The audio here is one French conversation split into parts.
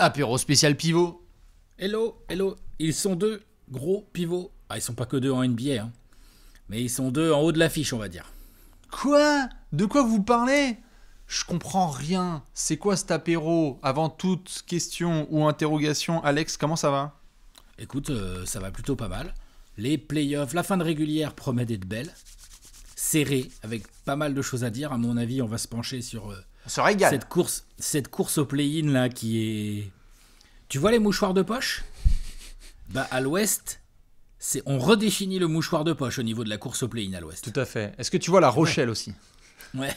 Apéro spécial pivot. Hello, hello. Ils sont deux gros pivots. Ah, ils sont pas que deux en NBA, hein. Mais ils sont deux en haut de l'affiche, on va dire. Quoi? De quoi vous parlez? Je comprends rien. C'est quoi cet apéro? Avant toute question ou interrogation, Alex, comment ça va? Écoute, ça va plutôt pas mal. Les playoffs, la fin de régulière promet d'être belle. Serrée, avec pas mal de choses à dire. À mon avis, on va se pencher sur On se régale. cette course au play-in là qui est... Tu vois les mouchoirs de poche? Bah à l'ouest, on redéfinit le mouchoir de poche au niveau de la course au play-in à l'ouest. Tout à fait. Est-ce que tu vois la Rochelle aussi? Ouais.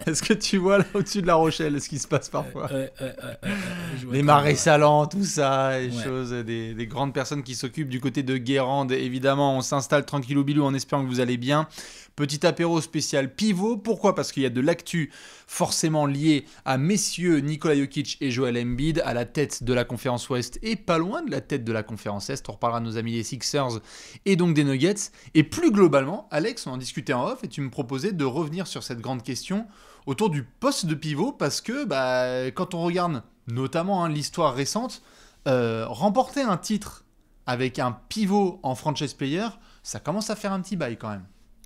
Est-ce que tu vois là au-dessus de la Rochelle ce qui se passe parfois? Je vois Les très marais bien. salants, tout ça, les Ouais. choses, des grandes personnes qui s'occupent du côté de Guérande. Évidemment, on s'installe tranquillou bilou en espérant que vous allez bien. Petit apéro spécial pivot. Pourquoi? Parce qu'il y a de l'actu forcément lié à messieurs Nikola Jokic et Joel Embiid à la tête de la conférence Ouest et pas loin de la tête de la conférence Est. On reparlera de nos amis les Sixers et donc des Nuggets. Et plus globalement, Alex, on en discutait en off et tu me proposais de revenir sur cette grande question autour du poste de pivot parce que quand on regarde notamment l'histoire récente, remporter un titre avec un pivot en franchise player, ça commence à faire un petit bail quand même.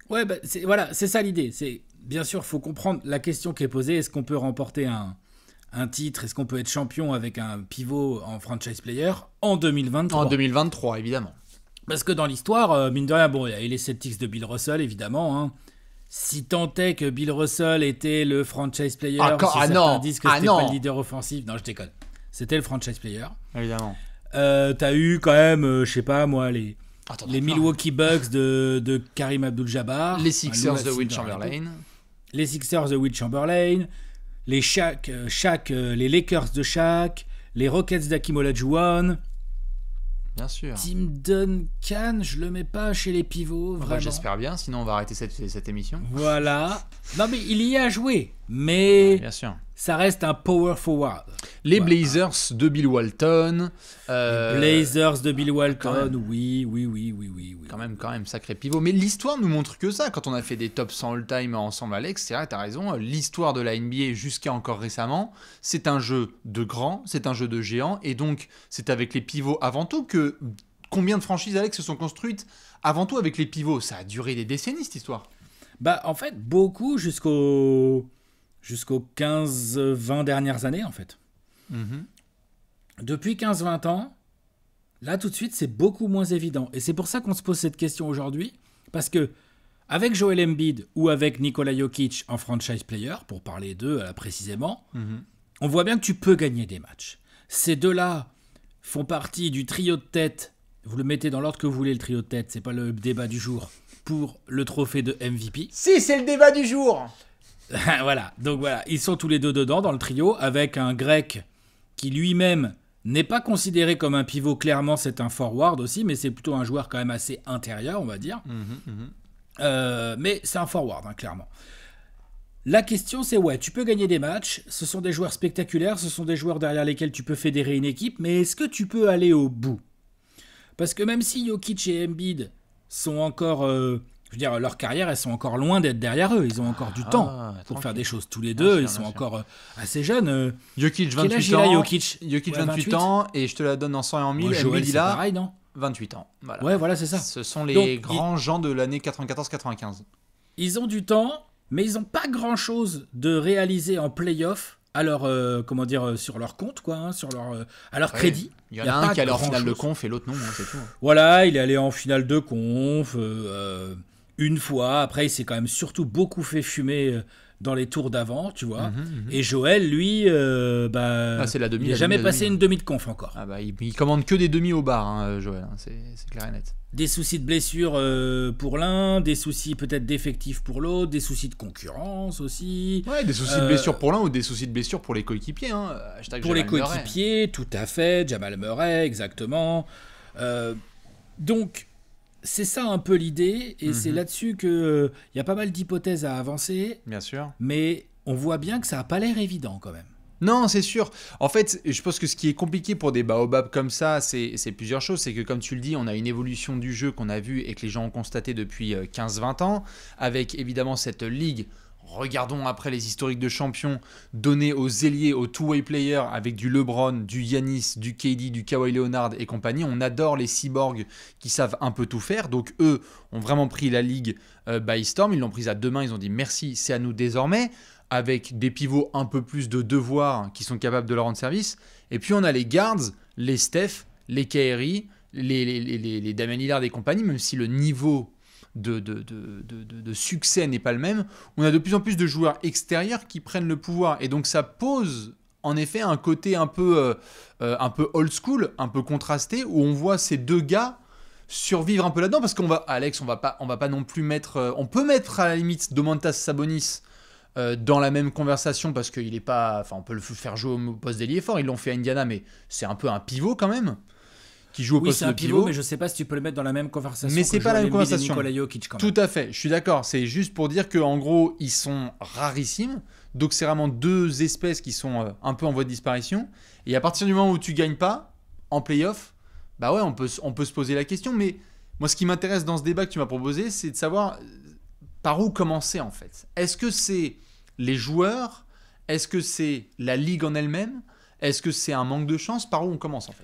Ouais, bah, c'est ça l'idée. C'est bien sûr, faut comprendre la question qui est posée. Est-ce qu'on peut remporter un titre? Est-ce qu'on peut être champion avec un pivot en franchise player en 2023? En 2023, évidemment. Parce que dans l'histoire, mine de rien, bon, il y a eu les Celtics de Bill Russell, évidemment. Hein. Si tant est que Bill Russell était le franchise player, si certains disent que c'était pas le leader offensif, non, je déconne. C'était le franchise player. Évidemment. T'as eu quand même, je sais pas moi, les Milwaukee Bucks de Karim Abdul-Jabbar, les Sixers de Will Chamberlain, les Sixers de Will Chamberlain, les les Lakers de Shaq, les Rockets d'Hakeem Olajuwon. Bien sûr. Tim Duncan, je le mets pas chez les pivots, vraiment. J'espère bien, sinon on va arrêter cette émission. Voilà. Non mais il y a joué, mais Ouais, bien sûr. ça reste un power forward. Les Voilà. Blazers de Bill Walton. Les Blazers de Bill Walton, quand oui. Quand même, sacré pivot. Mais l'histoire nous montre que ça. Quand on a fait des top 100 all-time ensemble, Alex, c'est vrai, t'as raison. L'histoire de la NBA jusqu'à encore récemment, c'est un jeu de grands, c'est un jeu de géants. Et donc, c'est avec les pivots avant tout que... Combien de franchises, Alex, se sont construites avant tout avec les pivots? Ça a duré des décennies, cette histoire. Bah en fait, beaucoup jusqu'aux 15-20 dernières années en fait. Depuis 15-20 ans, là tout de suite c'est beaucoup moins évident. Et c'est pour ça qu'on se pose cette question aujourd'hui. Parce que avec Joel Embiid ou avec Nikola Jokic en franchise player, pour parler d'eux précisément, on voit bien que tu peux gagner des matchs. Ces deux-là font partie du trio de tête. Vous le mettez dans l'ordre que vous voulez, le trio de tête. C'est pas le débat du jour pour le trophée de MVP. Si, c'est le débat du jour. Voilà, donc voilà, ils sont tous les deux dedans dans le trio, avec un grec qui lui-même n'est pas considéré comme un pivot, clairement c'est un forward aussi, mais c'est plutôt un joueur quand même assez intérieur, on va dire. Mais c'est un forward, clairement. La question c'est, ouais, tu peux gagner des matchs, ce sont des joueurs spectaculaires, ce sont des joueurs derrière lesquels tu peux fédérer une équipe, mais est-ce que tu peux aller au bout? Parce que même si Jokic et Embiid sont encore... je veux dire, leur carrière, elles sont encore loin d'être derrière eux. Ils ont encore du temps pour faire des choses. Tous les deux, ils sont encore assez jeunes. Jokic, Quel âge 28 il a, ans. Jokic, Jokic, Ouais, 28 ans. Et je te la donne en 100 et en 1000. Ouais, Joel, Embiid, il c'est a pareil, non? 28 ans. Voilà. Ouais, voilà, c'est ça. Ce sont les Donc, grands gens de l'année 94-95. Ils ont du temps, mais ils n'ont pas grand-chose de réaliser en play-off à leur, sur leur compte, quoi, à leur crédit. Il y en a un qui est allé en finale de conf et l'autre non, c'est tout. Voilà, il est allé en finale de conf une fois. Après, il s'est quand même surtout beaucoup fait fumer dans les tours d'avant, tu vois. Et Joël, lui, c'est la demi, il n'a jamais passé une demi de conf encore. Ah bah, il commande que des demi au bar, Joël, c'est clair et net. Des soucis de blessure pour l'un, des soucis peut-être d'effectifs pour l'autre, des soucis de concurrence aussi. Ouais, des soucis de blessure pour l'un ou des soucis de blessure pour les coéquipiers. Pour les coéquipiers, tout à fait. Jamal Murray, exactement. Donc, c'est ça un peu l'idée. Et c'est là-dessus qu'il y a pas mal d'hypothèses à avancer. Bien sûr. Mais on voit bien que ça n'a pas l'air évident quand même. Non, c'est sûr. En fait, je pense que ce qui est compliqué pour des baobabs comme ça, c'est plusieurs choses. C'est que, comme tu le dis, on a une évolution du jeu qu'on a vue et que les gens ont constaté depuis 15-20 ans, avec évidemment cette ligue regardons après les historiques de champions donnés aux ailiers, aux two-way players avec du LeBron, du Giannis, du KD, du Kawhi Leonard et compagnie. On adore les cyborgs qui savent un peu tout faire. Donc eux ont vraiment pris la ligue by storm. Ils l'ont prise à deux mains. Ils ont dit merci, c'est à nous désormais. Avec des pivots un peu plus de devoir qui sont capables de leur rendre service. Et puis on a les guards, les Steph, les Kyrie, les Damian Lillard et compagnie, même si le niveau de succès n'est pas le même, on a de plus en plus de joueurs extérieurs qui prennent le pouvoir. Et donc ça pose en effet un côté un peu old school, un peu contrasté, où on voit ces deux gars survivre un peu là-dedans. Parce qu'on va, Alex, on va pas non plus mettre... on peut mettre à la limite Domantas Sabonis dans la même conversation parce qu'il est pas... Enfin, on peut le faire jouer au poste d'ailier fort. Ils l'ont fait à Indiana, mais c'est un peu un pivot quand même. Qui joue au poste de pivot, mais je sais pas si tu peux le mettre dans la même conversation. Mais c'est pas la même conversation. Nikola Jokic, quand même. Tout à fait, je suis d'accord. C'est juste pour dire qu'en gros, ils sont rarissimes. Donc c'est vraiment deux espèces qui sont un peu en voie de disparition. Et à partir du moment où tu gagnes pas en play-off, bah ouais, on peut se poser la question. Mais moi, ce qui m'intéresse dans ce débat que tu m'as proposé, c'est de savoir par où commencer en fait. Est-ce que c'est les joueurs? Est-ce que c'est la ligue en elle-même? Est-ce que c'est un manque de chance? Par où on commence en fait?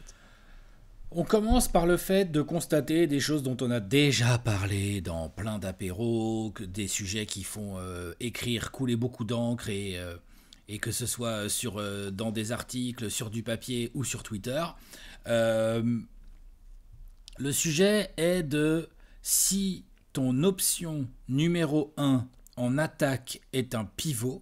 On commence par le fait de constater des choses dont on a déjà parlé dans plein d'apéros, des sujets qui font écrire, couler beaucoup d'encre et que ce soit dans des articles, sur du papier ou sur Twitter. Le sujet est de si ton option numéro 1 en attaque est un pivot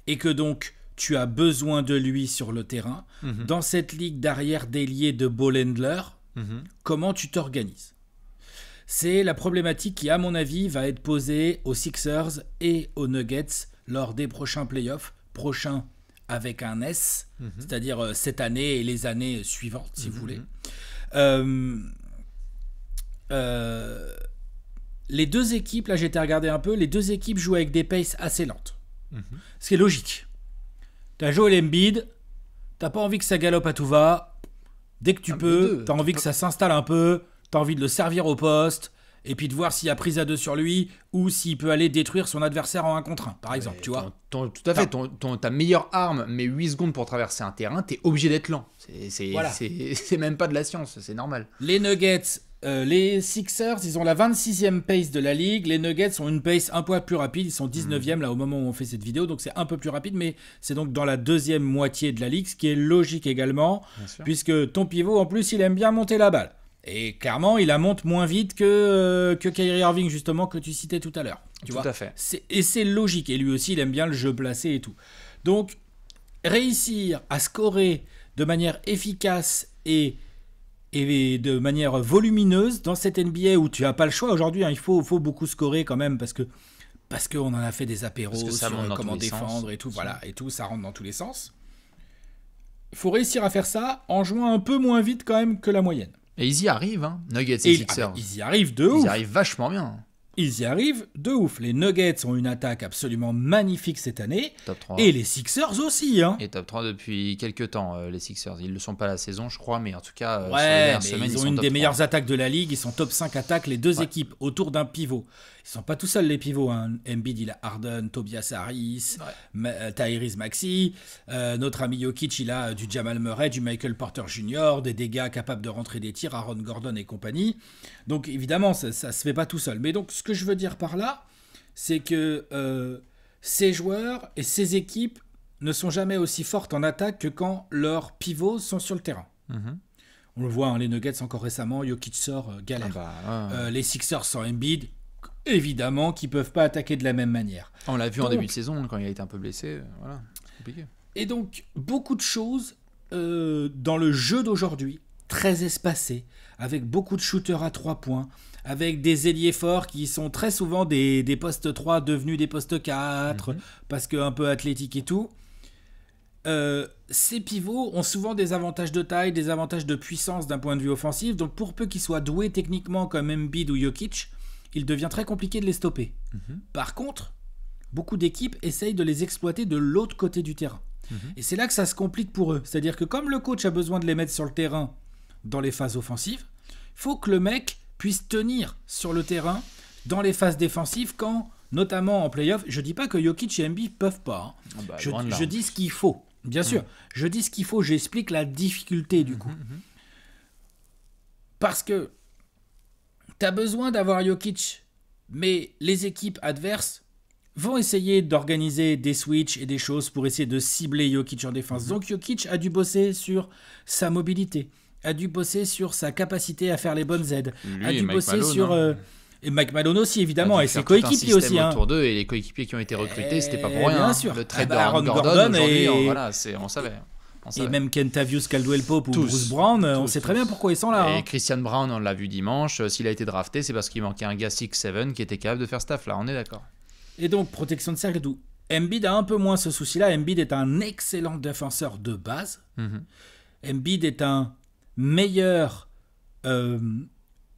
et que donc tu as besoin de lui sur le terrain. Dans cette ligue d'arrière d'ailier de ball handler, comment tu t'organises? C'est la problématique qui, à mon avis, va être posée aux Sixers et aux Nuggets lors des prochains playoffs. Prochains avec un S, c'est-à-dire cette année et les années suivantes, si vous voulez. Les deux équipes, là j'étais regardé un peu, les deux équipes jouent avec des paces assez lentes. Ce qui est logique. T'as Joel Embiid, t'as pas envie que ça galope à tout va. Dès que tu peux, t'as envie que ça s'installe un peu, t'as envie de le servir au poste, et puis de voir s'il y a prise à deux sur lui, ou s'il peut aller détruire son adversaire en 1 contre 1, par exemple, tu vois. Tout à fait, ta meilleure arme, mais 8 secondes pour traverser un terrain, t'es obligé d'être lent. C'est même pas de la science, c'est normal. Les Nuggets, les Sixers, ils ont la 26e pace de la ligue. Les Nuggets ont une pace un peu plus rapide. Ils sont 19e là au moment où on fait cette vidéo. Donc c'est un peu plus rapide, mais c'est donc dans la deuxième moitié de la ligue, ce qui est logique également, puisque ton pivot, en plus, il aime bien monter la balle. Et clairement, il la monte moins vite que Kyrie Irving, justement, que tu citais tout à l'heure. Tout à fait. Et c'est logique. Et lui aussi, il aime bien le jeu placé et tout. Donc, réussir à scorer de manière efficace et de manière volumineuse dans cette NBA où tu n'as pas le choix aujourd'hui, hein, il faut beaucoup scorer quand même parce qu'on en a fait des apéros sur comment défendre et tout, voilà, et tout, ça rentre dans tous les sens. Il faut réussir à faire ça en jouant un peu moins vite quand même que la moyenne. Et ils y arrivent, hein, Nuggets et Sixers. Ils y arrivent de ouf. Ils y arrivent vachement bien. Ils y arrivent de ouf. Les Nuggets ont une attaque absolument magnifique cette année. Top 3. Et les Sixers aussi. Hein. Et top 3 depuis quelques temps, les Sixers. Ils ne le sont pas la saison, je crois, mais en tout cas, sur les dernières semaines, ils ont une des meilleures attaques de la ligue. Ils sont top 5 attaques, les deux équipes, autour d'un pivot. Ils ne sont pas tout seuls, les pivots. Hein. Embiid, il a Harden, Tobias Harris, Tyrese Maxey. Notre ami Jokic, il a du Jamal Murray, du Michael Porter Jr., des dégâts capables de rentrer des tirs, Aaron Gordon et compagnie. Donc, évidemment, ça ne se fait pas tout seul. Mais donc, ce que je veux dire par là, c'est que ces joueurs et ces équipes ne sont jamais aussi fortes en attaque que quand leurs pivots sont sur le terrain. On le voit, hein, les Nuggets encore récemment, Jokic sort, galère. Les Sixers sans Embiid, évidemment, qui ne peuvent pas attaquer de la même manière. On l'a vu en début de saison, quand il a été un peu blessé. Voilà, c'est compliqué. Et donc, beaucoup de choses dans le jeu d'aujourd'hui, très espacées, avec beaucoup de shooters à 3 points, avec des ailiers forts qui sont très souvent des postes 3 devenus des postes 4, parce qu'un peu athlétiques et tout. Ces pivots ont souvent des avantages de taille, des avantages de puissance d'un point de vue offensif, donc pour peu qu'ils soient doués techniquement comme Embiid ou Jokic, il devient très compliqué de les stopper. Par contre, beaucoup d'équipes essayent de les exploiter de l'autre côté du terrain. Et c'est là que ça se complique pour eux. C'est-à-dire que comme le coach a besoin de les mettre sur le terrain dans les phases offensives, il faut que le mec puisse tenir sur le terrain dans les phases défensives quand notamment en playoff. Je dis pas que Jokic et Embiid peuvent pas. Je dis ce qu'il faut. Bien sûr, je dis ce qu'il faut. J'explique la difficulté du coup. Parce que tu as besoin d'avoir Jokic, mais les équipes adverses vont essayer d'organiser des switches et des choses pour essayer de cibler Jokic en défense. Donc Jokic a dû bosser sur sa mobilité, a dû bosser sur sa capacité à faire les bonnes aides, a dû bosser sur... Et Mike Malone aussi, évidemment, et ses coéquipiers aussi. Autour d'eux, et les coéquipiers qui ont été recrutés, c'était pas pour rien. Bien sûr. Le trade Aaron Gordon aujourd'hui, on savait. Et même Kentavious Caldwell-Pope ou Bruce Brown, on sait très bien pourquoi ils sont là. Et Christian Brown, on l'a vu dimanche, s'il a été drafté, c'est parce qu'il manquait un gars 6-7 qui était capable de faire ce taf là, on est d'accord. Et donc, protection de cercle et tout. Embiid a un peu moins ce souci-là. Embiid est un excellent défenseur de base. Embiid est un meilleur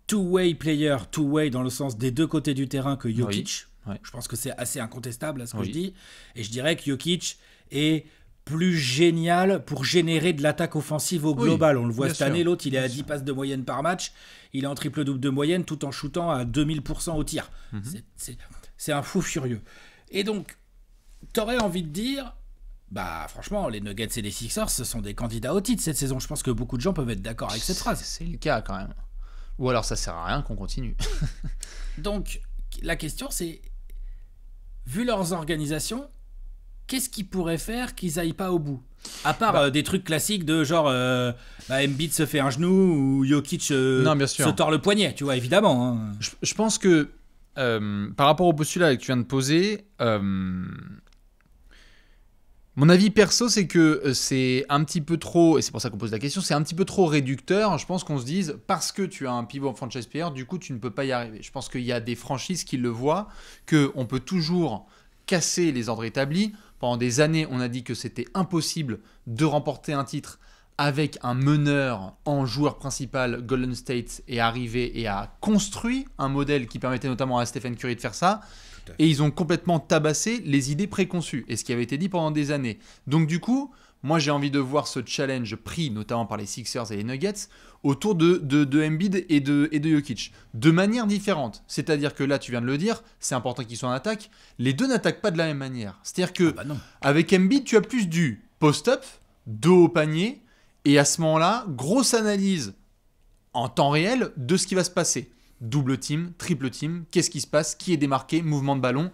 two-way player, two-way dans le sens des deux côtés du terrain que Jokic. Oui. Je pense que c'est assez incontestable à ce que je dis. Et je dirais que Jokic est plus génial pour générer de l'attaque offensive au global. On le voit cette année, l'autre, il est à 10 passes de moyenne par match. Il est en triple-double de moyenne tout en shootant à 2000% au tir. C'est un fou furieux. Et donc, t'aurais envie de dire, bah franchement, les Nuggets et les Sixers, ce sont des candidats au titre cette saison. Je pense que beaucoup de gens peuvent être d'accord avec cette phrase. C'est le cas quand même. Ou alors ça sert à rien qu'on continue. Donc, la question c'est, vu leurs organisations, qu'est-ce qu'ils pourraient faire qu'ils aillent pas au bout? À part des trucs classiques de genre Embiid se fait un genou ou Jokic se tord le poignet, tu vois, évidemment. Hein. Je pense que par rapport au postulat que tu viens de poser, mon avis perso, c'est que c'est un petit peu trop, et c'est pour ça qu'on pose la question, c'est un petit peu trop réducteur. Je pense qu'on se dise, parce que tu as un pivot en franchise player, du coup, tu ne peux pas y arriver. Je pense qu'il y a des franchises qui le voient, qu'on peut toujours casser les ordres établis. Pendant des années, on a dit que c'était impossible de remporter un titre avec un meneur en joueur principal, Golden State, est arrivé et a construit un modèle qui permettait notamment à Stephen Curry de faire ça. Et ils ont complètement tabassé les idées préconçues et ce qui avait été dit pendant des années. Donc du coup, moi j'ai envie de voir ce challenge pris notamment par les Sixers et les Nuggets autour de Embiid et de Jokic de manière différente. C'est-à-dire que là, tu viens de le dire, c'est important qu'ils soient en attaque. Les deux n'attaquent pas de la même manière. C'est-à-dire que avec Embiid, tu as plus du post-up, dos au panier, et à ce moment-là, grosse analyse en temps réel de ce qui va se passer. Double team, triple team, qu'est-ce qui se passe, qui est démarqué, mouvement de ballon.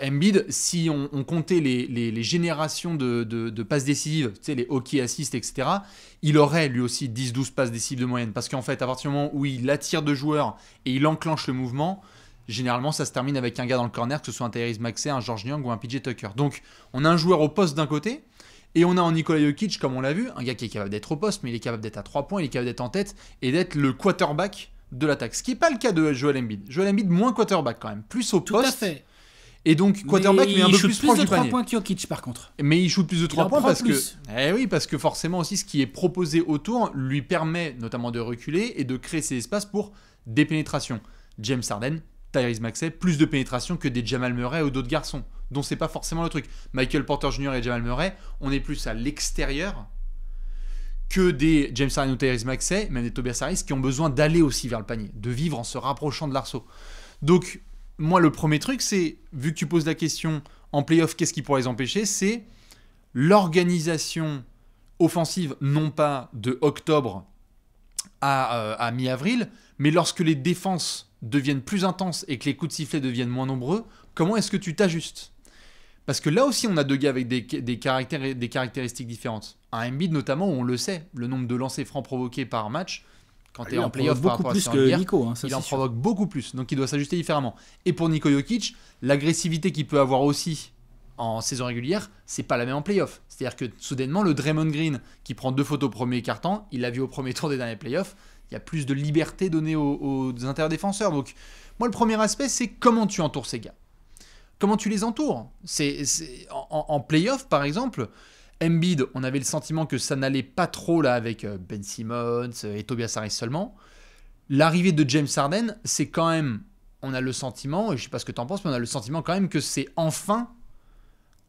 Embiid, si on comptait les générations de passes décisives, tu sais, les hockey assists, etc., il aurait lui aussi 10-12 passes décisives de moyenne. Parce qu'en fait, à partir du moment où il attire deux joueurs et il enclenche le mouvement, généralement, ça se termine avec un gars dans le corner, que ce soit un Tyrese Maxey, un George Niang ou un PJ Tucker. Donc, on a un joueur au poste d'un côté, et on a en Nikola Jokic, comme on l'a vu, un gars qui est capable d'être au poste, mais il est capable d'être à 3 points, il est capable d'être en tête, et d'être le quarterback de l'attaque. Ce qui n'est pas le cas de Joel Embiid. Joel Embiid, moins quarterback quand même, plus au poste. Tout à fait. Et donc, quarterback, mais un peu plus proche du panier. Il shoot plus de 3 points que Jokic, par contre. Mais il shoot plus de 3 points parce que... oui, parce que forcément aussi, ce qui est proposé autour lui permet notamment de reculer et de créer ces espaces pour des pénétrations. James Harden, Tyrese Maxey, plus de pénétration que des Jamal Murray ou d'autres garçons, dont c'est pas forcément le truc. Michael Porter Jr. et Jamal Murray, on est plus à l'extérieur que des James Harden ou Tyrese Maxey, même des Tobias Harris, qui ont besoin d'aller aussi vers le panier, de vivre en se rapprochant de l'arceau. Donc, moi, le premier truc, c'est, vu que tu poses la question en play-off, qu'est-ce qui pourrait les empêcher, c'est l'organisation offensive, non pas de octobre à mi-avril, mais lorsque les défenses deviennent plus intenses et que les coups de sifflet deviennent moins nombreux, comment est-ce que tu t'ajustes? Parce que là aussi, on a deux gars avec des caractéristiques différentes. Un Embiid, notamment, on le sait, le nombre de lancers francs provoqués par match, quand tu es en play-off par rapport à beaucoup plus que Nico, il en provoque beaucoup plus, donc il doit s'ajuster différemment. Et pour Niko Jokic, l'agressivité qu'il peut avoir aussi en saison régulière, c'est pas la même en play-off. C'est-à-dire que soudainement, le Draymond Green qui prend 2 fautes au premier quart-temps, il l'a vu au premier tour des derniers play-offs, il y a plus de liberté donnée aux intérieurs défenseurs. Donc, moi, le premier aspect, c'est comment tu entoures ces gars. Comment tu les entoures. En play-off, par exemple, Embiid, on avait le sentiment que ça n'allait pas trop là avec Ben Simmons et Tobias Harris seulement. L'arrivée de James Harden, c'est quand même, on a le sentiment, et je ne sais pas ce que tu en penses, mais on a le sentiment quand même que c'est enfin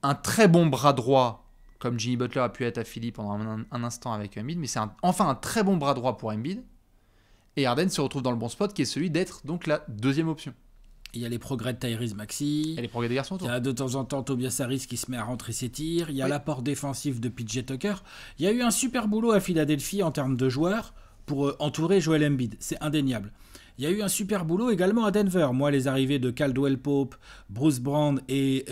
un très bon bras droit, comme Jimmy Butler a pu être à Philly pendant un instant avec Embiid, mais c'est enfin un très bon bras droit pour Embiid. Et Harden se retrouve dans le bon spot qui est celui d'être donc la deuxième option. Il y a les progrès de Tyrese Maxey. Et les progrès des garçons Il autour. y a de temps en temps Tobias Harris qui se met à rentrer ses tirs. Il y a Oui. l'apport défensif de PJ Tucker. Il y a eu un super boulot à Philadelphie en termes de joueurs pour entourer Joel Embiid. C'est indéniable. Il y a eu un super boulot également à Denver. Moi, les arrivées de Caldwell Pope, Bruce Brown et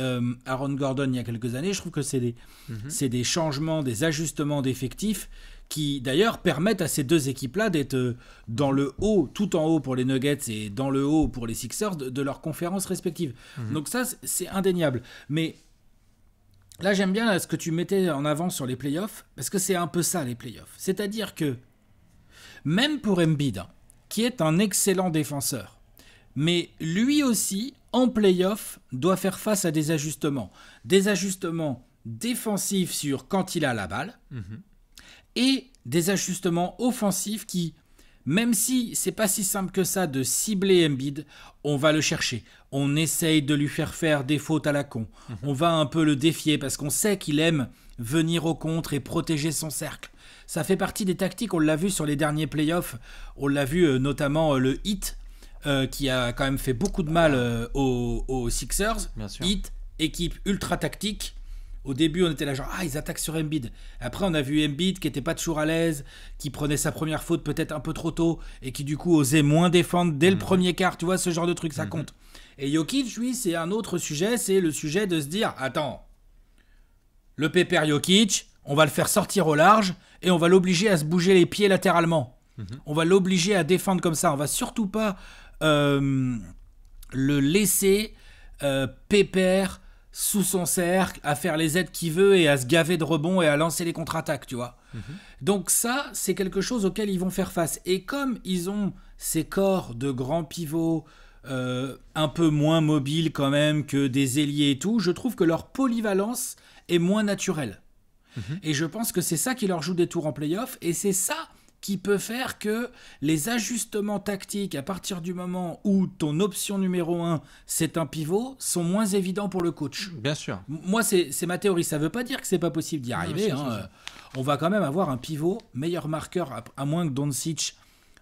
Aaron Gordon il y a quelques années, je trouve que c'est des changements, des ajustements d'effectifs qui d'ailleurs permettent à ces deux équipes-là d'être dans le haut, tout en haut pour les Nuggets et dans le haut pour les Sixers de leurs conférences respectives. Donc ça, c'est indéniable. Mais là, j'aime bien ce que tu mettais en avant sur les playoffs, parce que c'est un peu ça, les playoffs. C'est-à-dire que même pour Embiid, qui est un excellent défenseur, mais lui aussi, en playoff, doit faire face à des ajustements. Des ajustements défensifs sur quand il a la balle, et des ajustements offensifs qui, même si c'est pas si simple que ça de cibler Embiid, on va le chercher. On essaye de lui faire des fautes à la con. On va un peu le défier parce qu'on sait qu'il aime venir au contre et protéger son cercle. Ça fait partie des tactiques, on l'a vu sur les derniers playoffs. On l'a vu notamment le Heat, qui a quand même fait beaucoup de mal aux Sixers. Bien sûr. Heat, équipe ultra tactique. Au début, on était là genre, ils attaquent sur Embiid. Après, on a vu Embiid qui était pas toujours à l'aise, qui prenait sa première faute peut-être un peu trop tôt et qui du coup osait moins défendre dès le premier quart. Tu vois, ce genre de truc, ça compte. Et Jokic, lui, c'est un autre sujet. C'est le sujet de se dire, attends, le pépère Jokic, on va le faire sortir au large et on va l'obliger à se bouger les pieds latéralement. On va l'obliger à défendre comme ça. On va surtout pas le laisser pépère sous son cercle, à faire les aides qu'il veut et à se gaver de rebonds et à lancer les contre-attaques, tu vois. Donc ça, c'est quelque chose auquel ils vont faire face. Et comme ils ont ces corps de grands pivots un peu moins mobiles quand même que des ailiers et tout, je trouve que leur polyvalence est moins naturelle. Et je pense que c'est ça qui leur joue des tours en play-off, et c'est ça qui peut faire que les ajustements tactiques à partir du moment où ton option numéro 1 c'est un pivot sont moins évidents pour le coach. Bien sûr. Moi c'est ma théorie, ça veut pas dire que c'est pas possible d'y arriver. On va quand même avoir un pivot meilleur marqueur à moins que Doncic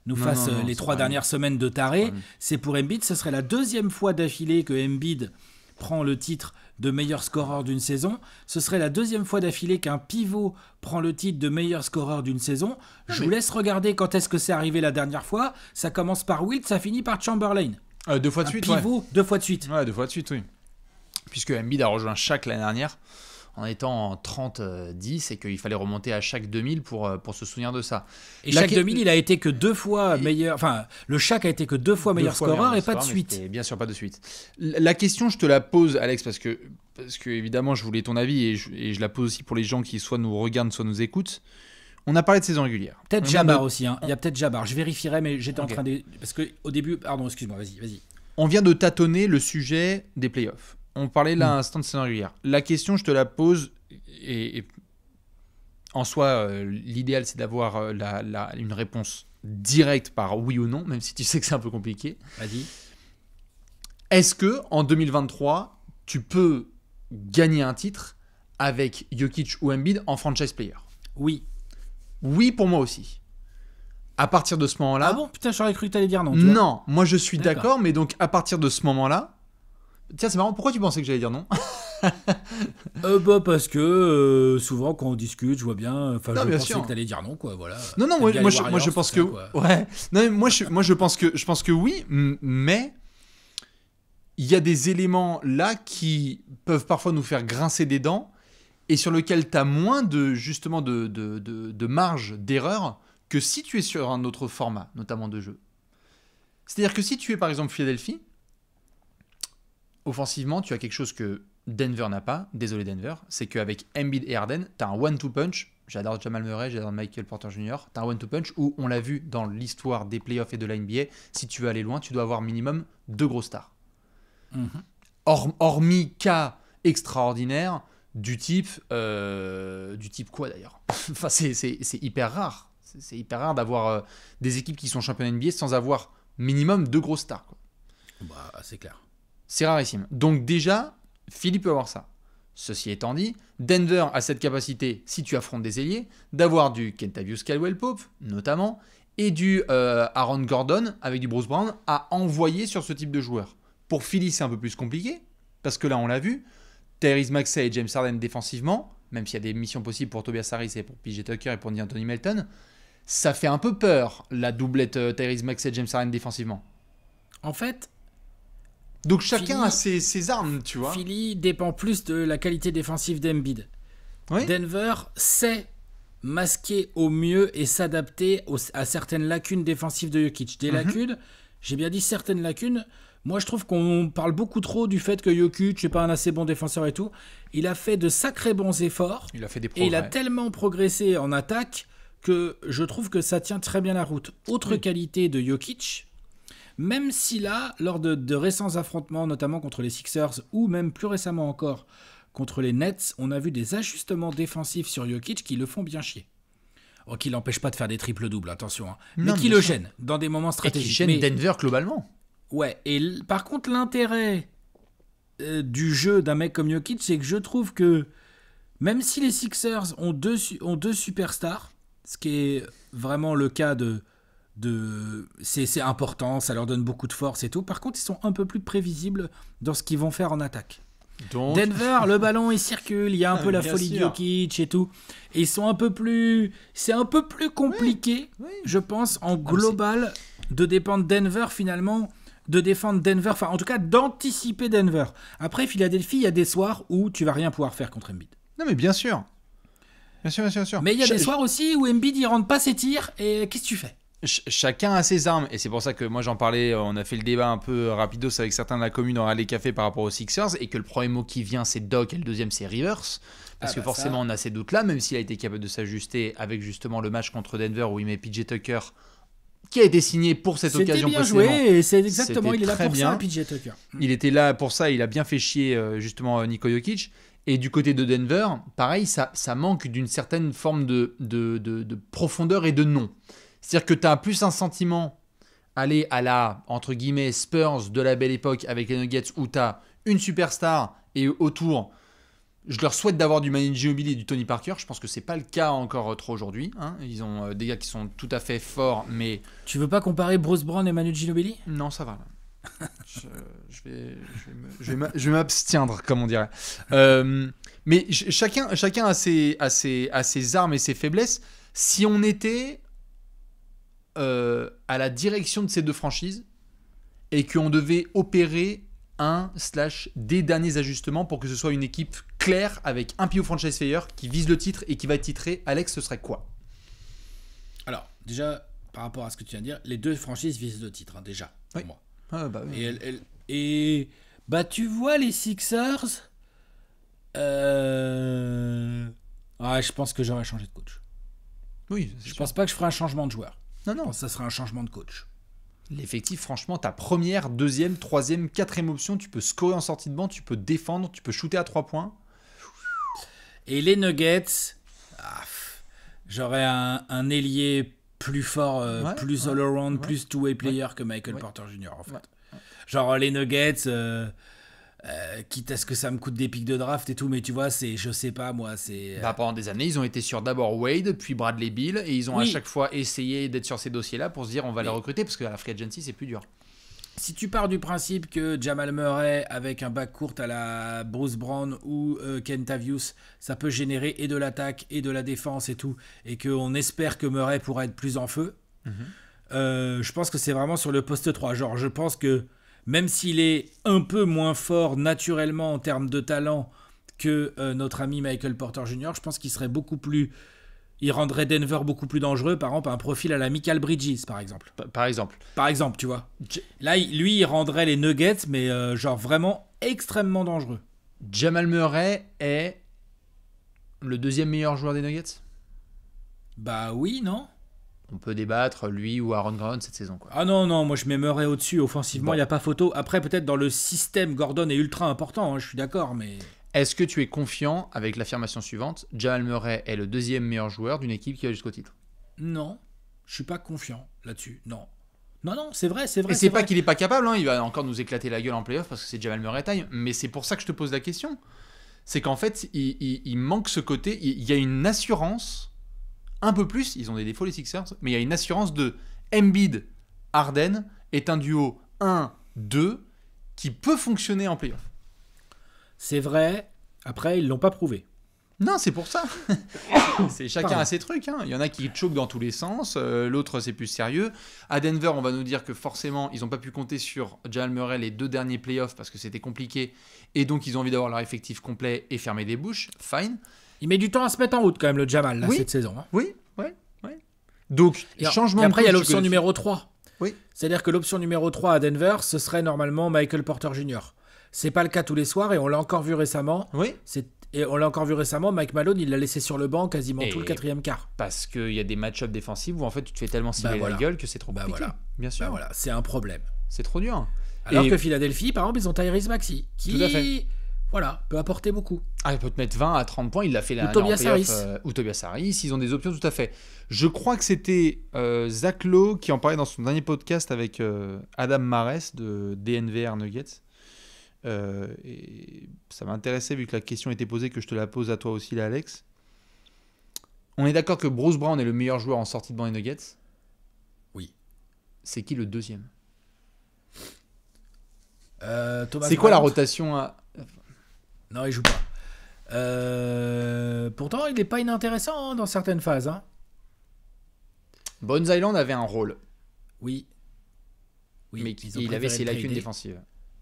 nous fasse les 3 dernières semaines de taré. C'est pour Embiid, ce serait la deuxième fois d'affilée que Embiid prend le titre de meilleur scoreur d'une saison. Ce serait la deuxième fois d'affilée qu'un pivot prend le titre de meilleur scoreur d'une saison. Je vous laisse regarder quand est-ce que c'est arrivé la dernière fois. Ça commence par Wilt, ça finit par Chamberlain. 2 fois de suite, pivot, 2 fois de suite. Ouais, 2 fois de suite, oui. Puisque Embiid a rejoint Shaq l'année dernière en étant en 30-10 et qu'il fallait remonter à Shaq 2000 pour se souvenir de ça. Et Shaq 2000, il a été que 2 fois meilleur... Enfin, le Shaq a été que 2 fois meilleur scoreur et pas de suite. Bien sûr, pas de suite. La question, je te la pose, Alex, parce que évidemment, je voulais ton avis et je la pose aussi pour les gens qui soit nous regardent, soit nous écoutent. On a parlé de saison régulière. Peut-être Jabbar aussi. Il y a peut-être Jabbar. Je vérifierai, mais j'étais en train de... Parce qu'au début... Pardon, excuse-moi, vas-y. On vient de tâtonner le sujet des playoffs. On parlait là un instant de saison régulière. La question, je te la pose, et en soi, l'idéal, c'est d'avoir une réponse directe par oui ou non, même si tu sais que c'est un peu compliqué. Vas-y. Est-ce que en 2023, tu peux gagner un titre avec Jokic ou Embiid en franchise player? Oui. Oui, pour moi aussi. À partir de ce moment-là... Ah bon, putain, j'aurais cru que tu allais dire non. Non, moi je suis d'accord, mais donc à partir de ce moment-là... Tiens, c'est marrant, pourquoi tu pensais que j'allais dire non? Parce que souvent quand on discute, je vois bien. Enfin, je pensais que t'allais dire non, quoi. Voilà. Non, moi je pense que ouais. Non, moi je pense que oui, mais il y a des éléments là qui peuvent parfois nous faire grincer des dents et sur lesquels tu as moins de marge d'erreur que si tu es sur un autre format, notamment de jeu. C'est-à-dire que si tu es par exemple Philadelphie, offensivement, tu as quelque chose que Denver n'a pas, désolé Denver, c'est qu'avec Embiid et Harden, tu as un one-two punch, j'adore Jamal Murray, j'adore Michael Porter Jr., tu as un one-two punch où, on l'a vu dans l'histoire des playoffs et de la NBA, si tu veux aller loin, tu dois avoir minimum 2 gros stars. Hormis cas extraordinaires du type quoi d'ailleurs? Enfin, c'est hyper rare. C'est hyper rare d'avoir des équipes qui sont championnes NBA sans avoir minimum 2 gros stars, quoi. Bah, c'est clair. C'est rarissime. Donc déjà, Philly peut avoir ça. Ceci étant dit, Denver a cette capacité, si tu affrontes des ailiers, d'avoir du Kentavious Caldwell-Pope, notamment, et du Aaron Gordon, avec du Bruce Brown, à envoyer sur ce type de joueur. Pour Philly, c'est un peu plus compliqué, parce que là, on l'a vu, Tyrese Maxey et James Harden défensivement, même s'il y a des missions possibles pour Tobias Harris et pour PJ Tucker et pour D'Anthony Melton, ça fait un peu peur, la doublette Tyrese Maxey et James Harden défensivement. En fait, donc chacun Philly, a ses armes, tu vois. Philly dépend plus de la qualité défensive d'Embiid. Oui. Denver sait masquer au mieux et s'adapter à certaines lacunes défensives de Jokic. Des lacunes, j'ai bien dit certaines lacunes. Moi, je trouve qu'on parle beaucoup trop du fait que Jokic n'est pas un assez bon défenseur et tout. Il a fait de sacrés bons efforts. Il a fait des progrès. Et il a tellement progressé en attaque que je trouve que ça tient très bien la route. Autre qualité de Jokic, même si là, lors de récents affrontements, notamment contre les Sixers ou même plus récemment encore contre les Nets, on a vu des ajustements défensifs sur Jokic qui le font bien chier. Oh, qui l'empêche pas de faire des triples-doubles, attention. Mais qui le gênent dans des moments stratégiques. Et qui gênent Denver globalement. Ouais, et par contre, l'intérêt du jeu d'un mec comme Jokic, c'est que je trouve que même si les Sixers ont deux superstars, ce qui est vraiment le cas c'est important, ça leur donne beaucoup de force et tout, par contre, ils sont un peu plus prévisibles dans ce qu'ils vont faire en attaque. Donc... Denver, le ballon il circule, il y a un peu la folie de Jokic et tout, et ils sont un peu plus, c'est un peu plus compliqué, je pense, en global, de dépendre Denver finalement, de défendre Denver, enfin en tout cas d'anticiper Denver. Après Philadelphie, il y a des soirs où tu vas rien pouvoir faire contre Embiid. Non mais bien sûr. Bien sûr. Mais il y a des soirs aussi où Embiid il rentre pas ses tirs et qu'est-ce que tu fais ? Chacun a ses armes, et c'est pour ça que moi j'en parlais, on a fait le débat un peu rapidos avec certains de la commune en Rallye Café par rapport aux Sixers, et que le premier mot qui vient c'est Doc et le deuxième c'est Rivers, parce que forcément on a ces doutes là, même s'il a été capable de s'ajuster avec justement le match contre Denver où il met PJ Tucker, qui a été signé pour cette occasion précédemment. C'était bien joué, et c'est exactement, il est là pour ça, PJ Tucker. Il était là pour ça, il a bien fait chier justement Nikola Jokic. Et du côté de Denver, pareil, ça manque d'une certaine forme de profondeur et de nom. C'est-à-dire que tu as plus un sentiment aller à la, entre guillemets, Spurs de la belle époque avec les Nuggets, où tu as une superstar et autour, je leur souhaite d'avoir du Manu Ginobili et du Tony Parker. Je pense que c'est pas le cas encore trop aujourd'hui. Hein. Ils ont des gars qui sont tout à fait forts, mais... Tu veux pas comparer Bruce Brown et Manu Ginobili ? Non, ça va là. Je vais m'abstiendre, comme on dirait. Mais chacun a ses armes et ses faiblesses. Si on était à la direction de ces deux franchises et qu'on devait opérer des derniers ajustements pour que ce soit une équipe claire avec un pivot franchise player qui vise le titre et qui va être titré, Alex, ce serait quoi ? Alors, déjà, par rapport à ce que tu viens de dire, les deux franchises visent le titre, hein, déjà, pour moi. Ah, bah, oui. Et tu vois les Sixers, je pense que j'aurais changé de coach. Oui, je pense pas que je ferai un changement de joueur. Non. Je pense que ça serait un changement de coach. L'effectif, franchement, ta première, deuxième, troisième, quatrième option, tu peux scorer en sortie de banc, tu peux défendre, tu peux shooter à 3 points. Et les Nuggets, j'aurais un ailier plus fort, plus all-around, plus two-way player que Michael Porter Jr. en fait. Genre les Nuggets, quitte à ce que ça me coûte des pics de draft et tout, mais tu vois, je sais pas moi, c'est... Pendant des années, ils ont été sur d'abord Wade, puis Bradley Beal, et ils ont à chaque fois essayé d'être sur ces dossiers-là pour se dire on va les recruter, parce que la free agency c'est plus dur. Si tu pars du principe que Jamal Murray avec un back court à la Bruce Brown ou Kentavius, ça peut générer et de l'attaque et de la défense et tout, et qu'on espère que Murray pourra être plus en feu, je pense que c'est vraiment sur le poste 3. Genre, je pense que même s'il est un peu moins fort naturellement en termes de talent que notre ami Michael Porter Jr., je pense qu'il serait beaucoup plus... Il rendrait Denver beaucoup plus dangereux, par exemple, un profil à la Mikal Bridges, par exemple. Par exemple, tu vois. Là, lui, il rendrait les Nuggets, mais genre vraiment extrêmement dangereux. Jamal Murray est le deuxième meilleur joueur des Nuggets ? Bah oui, non ? On peut débattre, lui ou Aaron Gordon cette saison, quoi. Ah non, moi je mets Murray au-dessus. Offensivement, il n'y a pas photo. Après, peut-être dans le système, Gordon est ultra important, hein, je suis d'accord, mais... Est-ce que tu es confiant avec l'affirmation suivante ? Jamal Murray est le deuxième meilleur joueur d'une équipe qui va jusqu'au titre ? Non, je suis pas confiant là-dessus, non, c'est vrai. Et c'est pas qu'il est pas capable, hein, il va encore nous éclater la gueule en playoff parce que c'est Jamal Murray taille, mais c'est pour ça que je te pose la question. C'est qu'en fait, il manque ce côté, il y a une assurance, un peu plus, ils ont des défauts les Sixers, mais il y a une assurance de Embiid, Harden est un duo 1-2 qui peut fonctionner en playoff. C'est vrai. Après, ils l'ont pas prouvé. Non, c'est pour ça. C'est chacun a ses trucs. Hein. Il y en a qui choquent dans tous les sens. L'autre, c'est plus sérieux. À Denver, on va nous dire que forcément, ils n'ont pas pu compter sur Jamal Murray les 2 derniers playoffs parce que c'était compliqué. Et donc, ils ont envie d'avoir leur effectif complet et fermer des bouches. Fine. Il met du temps à se mettre en route quand même, le Jamal, là, cette saison. Hein. Oui. Donc, changement et après, il y a de l'option numéro 3. Oui. C'est-à-dire que l'option numéro 3 à Denver, ce serait normalement Michael Porter Jr. C'est pas le cas tous les soirs et on l'a encore vu récemment. Oui. Mike Malone, il l'a laissé sur le banc quasiment tout le 4e quart. Parce qu'il y a des match-ups défensifs où en fait tu te fais tellement cirer la gueule que c'est trop compliqué. Bien sûr. Voilà, c'est un problème. C'est trop dur. Alors que Philadelphie, par exemple, ils ont Tyrese Maxey, qui tout à fait. Voilà, peut apporter beaucoup. Ah, il peut te mettre 20 à 30 points, il l'a fait là. Ou Tobias Harris. Ou Tobias Harris, ils ont des options tout à fait. Je crois que c'était Zach Lowe qui en parlait dans son dernier podcast avec Adam Mares de DNVR Nuggets. Et ça m'intéressait vu que la question était posée, que je te la pose à toi aussi là, Alex. On est d'accord que Bruce Brown est le meilleur joueur en sortie de banc des Nuggets? Oui. C'est qui le deuxième? Thomas c'est quoi la rotation à... Non, il joue pas. Pourtant, il n'est pas inintéressant dans certaines phases. Hein. Bones Island avait un rôle. Oui. Mais il avait ses lacunes défensives.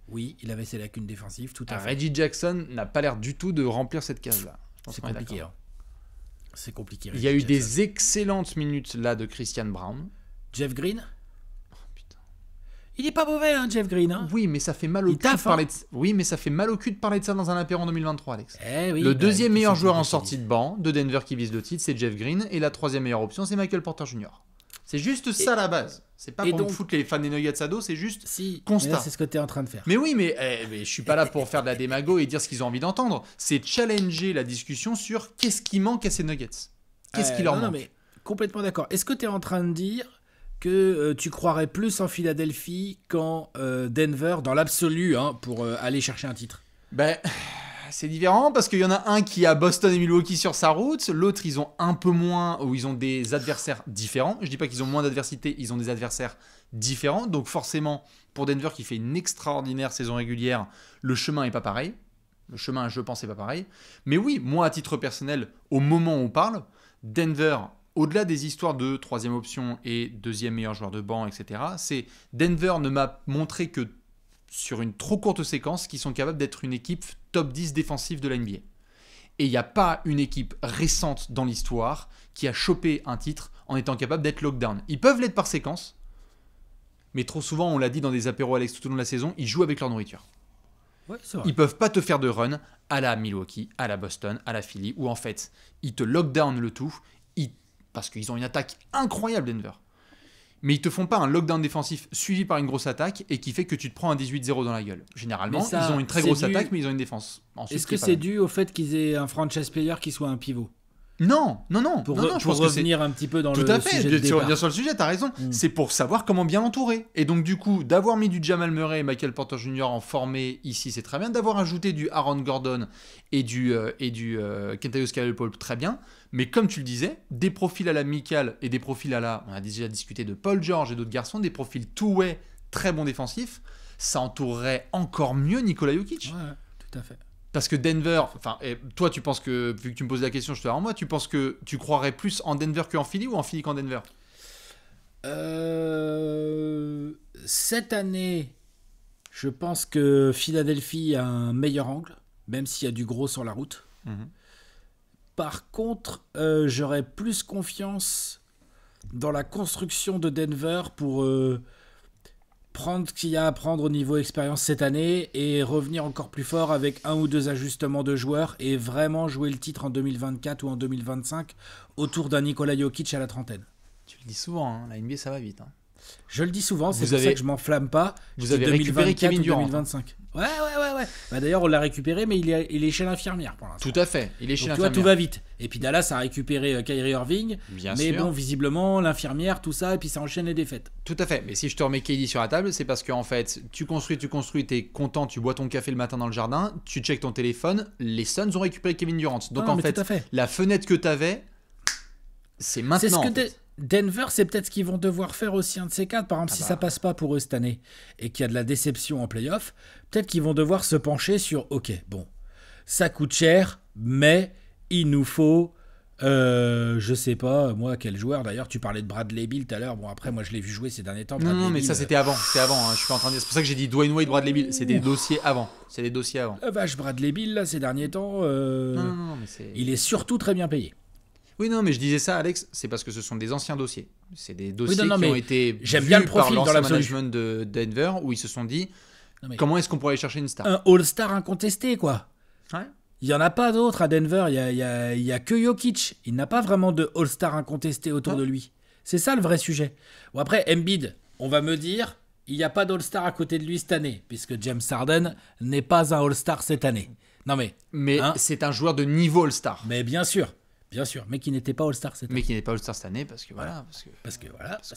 Oui, il avait ses lacunes défensives, tout à fait. Reggie Jackson n'a pas l'air du tout de remplir cette case-là. C'est compliqué. Hein. C'est compliqué. Il y a eu des excellentes minutes là de Christian Brown. Jeff Green. Il est pas mauvais, hein, Jeff Green. Hein. Oui, mais ça fait mal au cul de parler de... Oui, mais ça fait mal au cul de parler de ça dans un apéro en 2023, Alex. Le deuxième meilleur joueur en sortie de banc de Denver qui vise le titre, c'est Jeff Green, et la troisième meilleure option, c'est Michael Porter Jr. C'est juste ça la base. C'est pas pour foutre les fans des Nuggets à dos, c'est juste constat. C'est ce que tu es en train de faire. Mais oui, mais je suis pas là pour faire de la démago et dire ce qu'ils ont envie d'entendre. C'est challenger la discussion sur qu'est-ce qui manque à ces Nuggets. Qu'est-ce qui leur manque. Non, mais complètement d'accord. Est-ce que tu es en train de dire que tu croirais plus en Philadelphie qu'en Denver, dans l'absolu, hein, pour aller chercher un titre? C'est différent parce qu'il y en a un qui a Boston et Milwaukee sur sa route, l'autre ils ont un peu moins, ou ils ont des adversaires différents. Je dis pas qu'ils ont moins d'adversité, ils ont des adversaires différents. Donc forcément, pour Denver qui fait une extraordinaire saison régulière, le chemin est pas pareil. Le chemin, je pense, est pas pareil. Mais oui, moi à titre personnel, au moment où on parle, Denver, au-delà des histoires de troisième option et deuxième meilleur joueur de banc, etc., c'est Denver ne m'a montré que sur une trop courte séquence qu'ils sont capables d'être une équipe top 10 défensive de la NBA. Et il n'y a pas une équipe récente dans l'histoire qui a chopé un titre en étant capable d'être lockdown. Ils peuvent l'être par séquence, mais trop souvent, on l'a dit dans des apéros Alex tout au long de la saison, ils jouent avec leur nourriture. Ouais, c'est vrai. Ils peuvent pas te faire de run à la Milwaukee, à la Boston, à la Philly, où en fait, ils te lockdown le tout, parce qu'ils ont une attaque incroyable Denver. Mais ils te font pas un lockdown défensif suivi par une grosse attaque et qui fait que tu te prends un 18-0 dans la gueule. Généralement, ils ont une très grosse attaque, mais ils ont une défense. Ensuite, est-ce que c'est dû au fait qu'ils aient un franchise player qui soit un pivot? Non. Pour revenir un petit peu dans tout le à fait, sujet de départ. Tu reviens sur le sujet, t'as raison. C'est pour savoir comment bien l'entourer. Et donc du coup, d'avoir mis du Jamal Murray et Michael Porter Jr. en formé ici, c'est très bien. D'avoir ajouté du Aaron Gordon et du Kentavious Caldwell-Pope, très bien. Mais comme tu le disais, des profils à la Mikal et des profils à la... On a déjà discuté de Paul George et d'autres garçons, des profils two-way très bons défensifs, ça entourerait encore mieux Nikola Jokic. Ouais, tout à fait. Parce que Denver, toi tu penses que, vu que tu me poses la question, je te la rends moi, tu penses que tu croirais plus en Denver qu'en Philly ou en Philly qu'en Denver? Cette année, je pense que Philadelphie a un meilleur angle, même s'il y a du gros sur la route. Par contre, j'aurais plus confiance dans la construction de Denver pour prendre ce qu'il y a à prendre au niveau expérience cette année et revenir encore plus fort avec un ou deux ajustements de joueurs et vraiment jouer le titre en 2024 ou en 2025 autour d'un Nikola Jokic à la trentaine. Tu le dis souvent, hein, la NBA ça va vite. Hein. Je le dis souvent, c'est pour ça que je m'enflamme pas. Vous avez récupéré Kevin Durant. 2025. Ouais. D'ailleurs, on l'a récupéré, mais il est chez l'infirmière pour l'instant. Tout à fait, il est chez Tu l'infirmière. vois, tout va vite. Et puis Dallas a récupéré Kyrie Irving. Bien mais sûr. bon, visiblement, l'infirmière, tout ça, et puis ça enchaîne les défaites. Tout à fait. Mais si je te remets KD sur la table, c'est parce qu'en fait, tu construis, t'es content, tu bois ton café le matin dans le jardin, tu checkes ton téléphone, les Suns ont récupéré Kevin Durant. Donc en fait, la fenêtre que t'avais, c'est maintenant. Denver, c'est peut-être ce qu'ils vont devoir faire aussi un de ces quatre. Par exemple, si ça passe pas pour eux cette année et qu'il y a de la déception en playoff, peut-être qu'ils vont devoir se pencher sur ok, bon, ça coûte cher, mais il nous faut, je sais pas, moi, quel joueur. D'ailleurs, tu parlais de Bradley Beal tout à l'heure. Bon, après, moi, je l'ai vu jouer ces derniers temps. Non, mais Beal, ça, c'était avant. C'était avant. Hein. Je suis pas en train de dire. C'est pour ça que j'ai dit Dwayne Wade, Bradley Beal. C'est des dossiers avant. C'est des dossiers avant. Vache, Bradley Beal, là, ces derniers temps, Non, mais c'est... il est surtout très bien payé. Oui, non, mais je disais ça, Alex, c'est parce que ce sont des anciens dossiers. C'est des dossiers qui ont été j'aime vus bien le profil par dans l'ancien l'absolu. management de Denver, où ils se sont dit, comment est-ce qu'on pourrait aller chercher une star? Un All-Star incontesté, quoi. Ouais. Il n'y en a pas d'autres à Denver. Il y a que Jokic. Il n'a pas vraiment de All-Star incontesté autour de lui. C'est ça le vrai sujet. Bon, après, Embiid, on va me dire, il n'y a pas d'All-Star à côté de lui cette année, puisque James Harden n'est pas un All-Star cette année. Non mais hein, c'est un joueur de niveau All-Star. Mais bien sûr, mais qui n'était pas All-Star cette année. Mais qui n'est pas All-Star cette année parce que voilà. Parce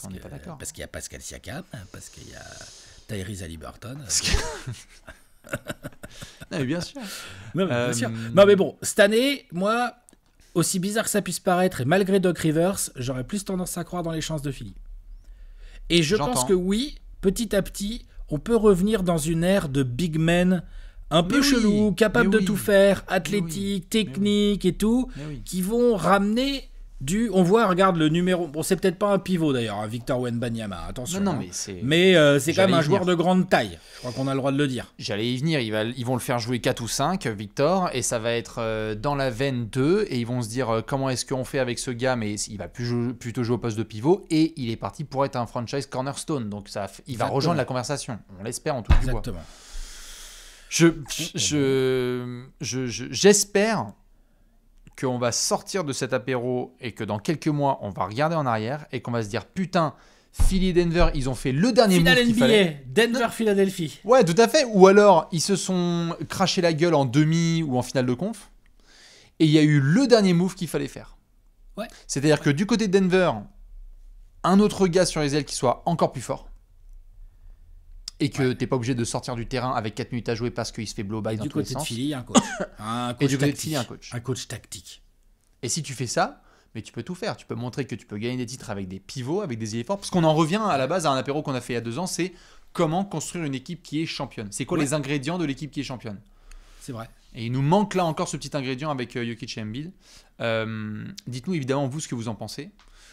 qu'on n'est pas d'accord. Parce qu'il y a Pascal Siakam, parce qu'il y a Tyrese Haliburton. Non, mais bien sûr. Non, mais bien sûr. Non, mais bon, cette année, moi, aussi bizarre que ça puisse paraître, et malgré Doc Rivers, j'aurais plus tendance à croire dans les chances de Philly. Et je pense que oui, petit à petit, on peut revenir dans une ère de big men un peu chelou, capable de tout faire, athlétique, technique et tout, qui vont ramener du... On voit, regarde le numéro... Bon, c'est peut-être pas un pivot d'ailleurs, un Victor Wembanyama, attention. Non, hein. mais c'est quand même un joueur de grande taille. Je crois qu'on a le droit de le dire. J'allais y venir, ils vont le faire jouer 4 ou 5, Victor, et ça va être dans la veine 2, et ils vont se dire comment est-ce qu'on fait avec ce gars, mais il va plutôt jouer au poste de pivot, et il est parti pour être un franchise cornerstone, donc il va rejoindre la conversation. On l'espère en tout cas. Exactement. J'espère qu'on va sortir de cet apéro et que dans quelques mois, on va regarder en arrière et qu'on va se dire putain, Philly Denver, ils ont fait le dernier move qu'il fallait. Denver-Philadelphie. Ouais, tout à fait. Ou alors, ils se sont craché la gueule en demi ou en finale de conf et il y a eu le dernier move qu'il fallait faire. Ouais. C'est-à-dire que du côté de Denver, un autre gars sur les ailes qui soit encore plus fort. Et que t'es pas obligé de sortir du terrain avec 4 minutes à jouer parce qu'il se fait blow-by dans tous les sens. Du côté de Philly, un coach. Et du côté de Philly, un coach. Un coach tactique. Et si tu fais ça, mais tu peux tout faire. Tu peux montrer que tu peux gagner des titres avec des pivots, avec des efforts. Parce qu'on en revient à la base à un apéro qu'on a fait il y a 2 ans, c'est comment construire une équipe qui est championne. C'est quoi les ingrédients de l'équipe qui est championne? C'est vrai. Et il nous manque là encore ce petit ingrédient avec Jokic et Embiid. Dites-nous évidemment vous ce que vous en pensez.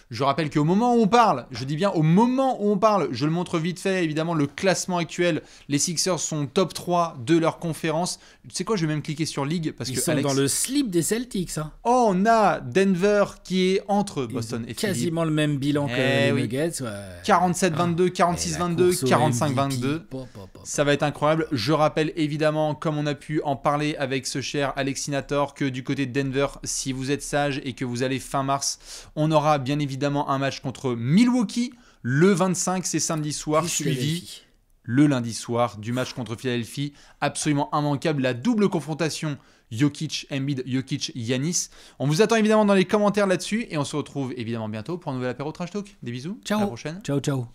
Je rappelle qu'au moment où on parle, je dis bien au moment où on parle, je le montre vite fait, évidemment, le classement actuel, les Sixers sont top 3 de leur conférence. Tu sais quoi, je vais même cliquer sur League parce Ils que sont Alex... dans le slip des Celtics. Hein. Oh, on a Denver qui est entre Boston et Philly. Quasiment le même bilan que les Nuggets. Ouais. 47-22, 46-22, 45-22. Ça va être incroyable. Je rappelle évidemment, comme on a pu en parler avec ce cher Alexinator, que du côté de Denver, si vous êtes sage et que vous allez fin mars, on aura bien évidemment un match contre Milwaukee. Le 25, c'est samedi soir, suivi le lundi soir du match contre Philadelphie. Absolument immanquable, la double confrontation Jokic, Embiid, Jokic, Giannis. On vous attend évidemment dans les commentaires là-dessus et on se retrouve évidemment bientôt pour un nouvel apéro Trash Talk. Des bisous. Ciao. À la prochaine. Ciao. Ciao.